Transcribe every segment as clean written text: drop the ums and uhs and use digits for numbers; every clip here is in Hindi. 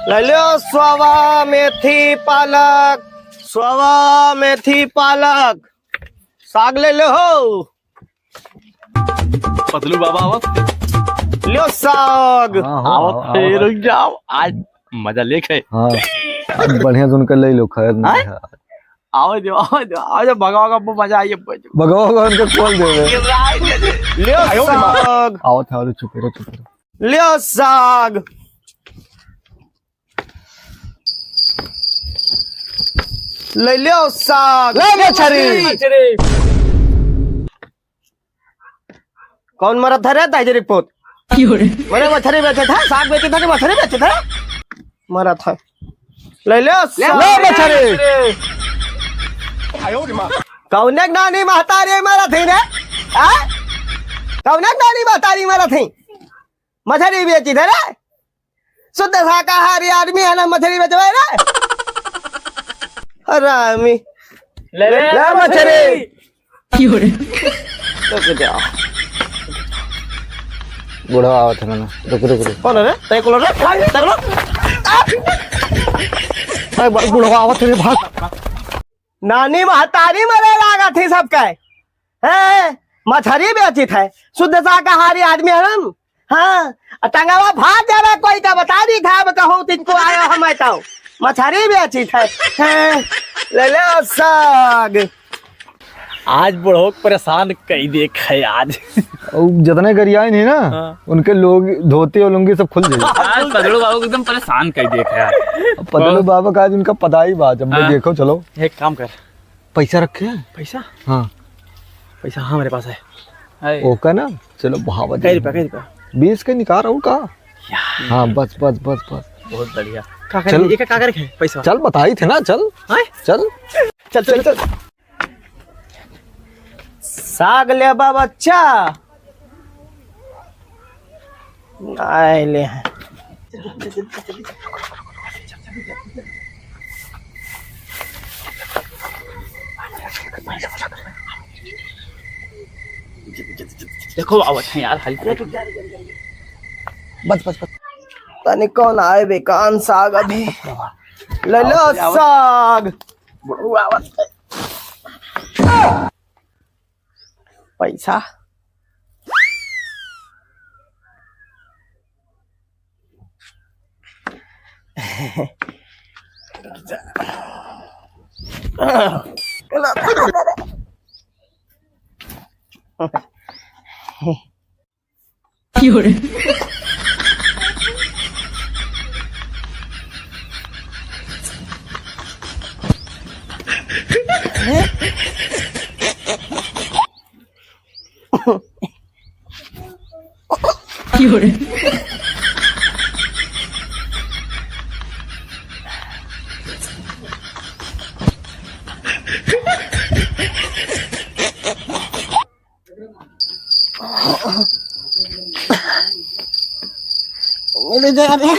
ले लो स्वावा मेथी पालक, स्वावा मेथी पालक साग ले लो हो। पतलू बाबा आवत लो साग आवत फिर रुक जाओ आज मजा लेके। हाँ आज बढ़िया सुनकर ले लो खैर नहीं है। आओ जो भगवा का मजा आइए भगवान उनके खोल दे लो साग, आओ था चुप रहो। लो साग ले लो साग, ले मछली। कौन मरा था रे ताजरी पोत? मेरे मछली बेचे था, साग बेचे था कि मछली बेचे था? मरा था। ले लो मछली। कौनक नानी महतारी मारा थी रे? कौनक नानी महतारी मारा थी? मछली बेची थे रे? शुद्ध शाकाहारी आदमी है ना, मछली बेचवा रे? हरामी ले मछली। बुढ़ा आवत है ना, रुक कौन है रे? तय को रे तगलो बुढ़ा आवत है भाग। नानी महतारी मरे लागा थी सबका है, मछली बेची थे, शुद्ध शाकाहारी आदमी है हम। हाँ टंगावा भाग जावे कोई का बता दी था, कहूँ तिनको आयो हम आताओ मछली बेची थे। ले लो साग। आज बुढ़ो परेशान कई देख है आज। जितने गरियाए नहीं ना उनके लोग धोती और लुंगी सब खुल जाए। आज पतलू बाबू को एकदम परेशान कई देख है यार। पतलू बाबा का आज उनका पदाई बात जब देखो। चलो एक काम कर, पैसा रखे हैं। पैसा? हाँ पैसा हाँ मेरे पास है। ओके ना, चलो बहावत कई रुपया 20 के निकाल रहा हूँ का। हाँ बस बहुत बढ़िया। चल एक का करे पैसा? चल बताई थे ना, चल चल चल चल चल साग ले बच्चा आए ले हैं। देखो आवत है यार हल्के। बस तनी कौन आए बेकान साग अभी। ले लो साग। पैसा ले जा रे।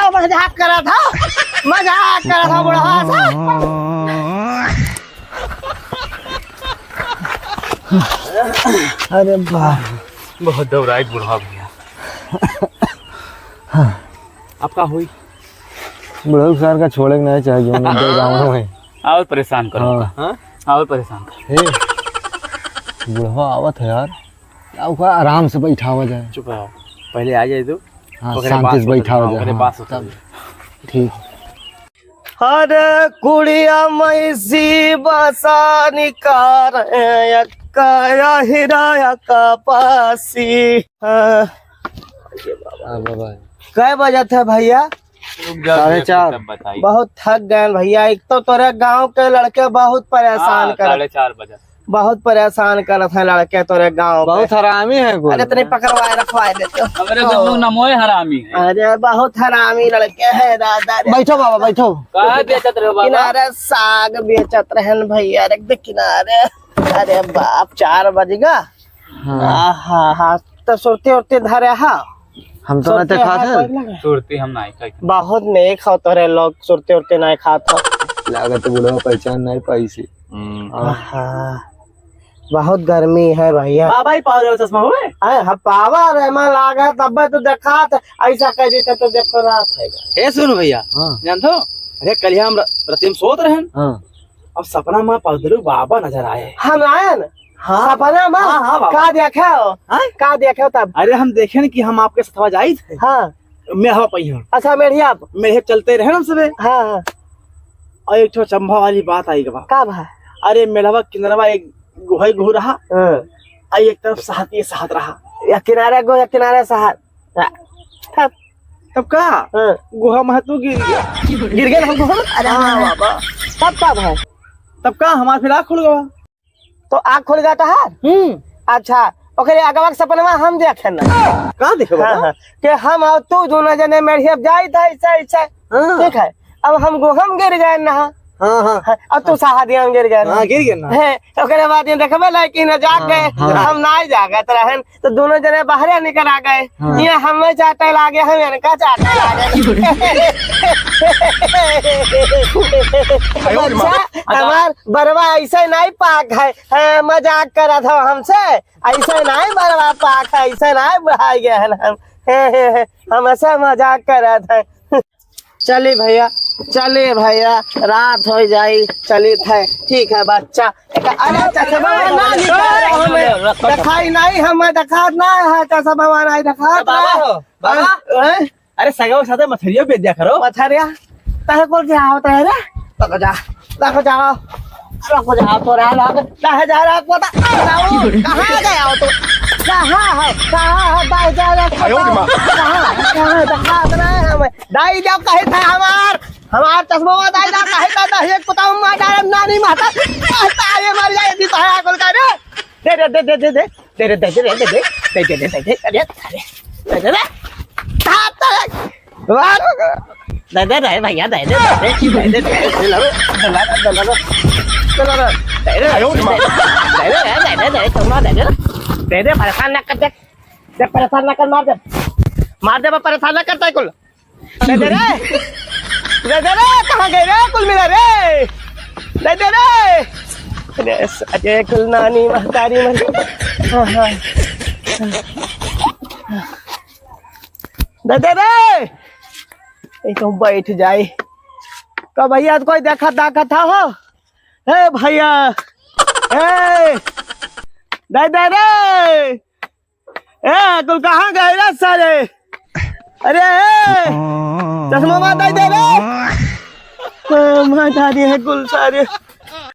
मजाक करा था बुढ़ा सा। अरे वाह बहुत दौड़ाई बुढ़ा भैया। आपका हुई बुढ़ा सर का छोड़े नहीं चाहिए गाँव में। और परेशान करो। और परेशान करो। बुढ़वा आवत है यार, आराम से बैठा हो जाए। चुप रहो, पहले आ जाए तो शांति से बैठा हो जाए। ठीक। अरे कुड़िया मैसी बसा निकार हिराया का पासी। कै बजे थे भैया? 4:30। बहुत थक गए भैया। एक तो तोरे गांव के लड़के बहुत परेशान कर, 4:30 बजे बहुत परेशान करत है लड़के तोरे गांव। बहुत हरामी है। अरे तने पकड़वाए रखवाए देते। हमारे गांव नमोए हरामी है। अरे बहुत हरामी लड़के है दादा। बैठो बाबा बैठो। कहाँ बेचत रहे बाबा? किनारे साग बेचत रहन भैया, देख किनारे। अरे बाप 4 बजेगा हाँ हाँ हाँ तो सुरती उरती धरे हा हम तो नहीं खा थे सुरती हम नहीं खाई बहुत नेक हो तोरे लोग सुरती उरती नहीं खाता लागत बुढ़वा पहचान नहीं पाई से बहुत गर्मी है भैया भाई पावर चश्मा हुए हाँ पावर है मैं लागा तब तो देखा था ऐसा कह देता तो देखो रात है ए सुन भैया हाँ जानते हो अरे कल हम रतिम सोत रहे हाँ अब सपना में पगलू बाबा नजर आए हम आए ना हाँ सपना में हाँ, हाँ, बाबा। का देखा हो हाँ? का देखा हो तब अरे हम देखे न कि हम आपके साथ जाई थे हाँ मैं हवा पई हूँ अच्छा मेढ़िया मेरे चलते रहे हम सबे हाँ हाँ और एक ठो चंबा वाली बात आई गवा का भाई अरे मेलवा किनरवा एक गुहई गुह रहा हाँ। और एक तरफ साहत रहा या किनारे गो या किनारे सहार तब तब का हाँ। गुहा महत्व गिर गए हम गुहा अरे हाँ बाबा तब कब है तब का हमारा फिर आँख खुल गवा तो आँख खुल गया हार अच्छा ओकरे अगवा के सपनवा हम देखे ना कहाँ देखो हाँ, हाँ, कि हम और तू दोनों जने मेढ़िया जाई था ऐसा ऐसा ठीक है अब हम गिर गए ना हाँ हाँ अब तू सहादिया गिर गए ना हाँ गिर गए ना है ओकरे बाद ये देखबे लेकिन जाग गए हम नहीं जागत रहन तो दोनों जने बाहर निकल आ गए ये हमें चाटे लागे हम इनका चाटे लागे हमार बरवा ऐसे नहीं पाक है मजाक करा था हमसे ऐसे नहीं बरवा पाक है ऐसे नहीं बढ़ाई गए हम ऐसे मजाक करा था चलिए भैया रात हो जाई चली थे ठीक है बच्चा अरे चश्मा ना निकाल दिखाई नहीं हमें दिखा ना है चश्मा नहीं दिखा बाबा अरे सगा साथे मछलियों बेच दिया करो मछरिया तहे को जाओ तेरे तक जाओ तो रहा लोग कहाँ जा रहा पता कहाँ गया हो तो कहाँ है दाई जा रहा कहाँ दिखा रहे हैं हमें दाई जब कहे था हमार चश्मा दाई जा कहे था दाई एक पता मार डाल नानी माता ये मर जाए यदि तो है कुल का दे भैया दे परेशान न कर दे परेशान न कर मार दे परेशान न करता है कुल दे रे कहाँ गए रे कुल मिला रे दे रे अजय कुल नानी महतारी मन दे रे तो बैठ जाए तो भैया कोई देखा था हो हे भैया दे रे कुल कहाँ गए रे सारे अरे चश्मा दे रे माता है कुल सारे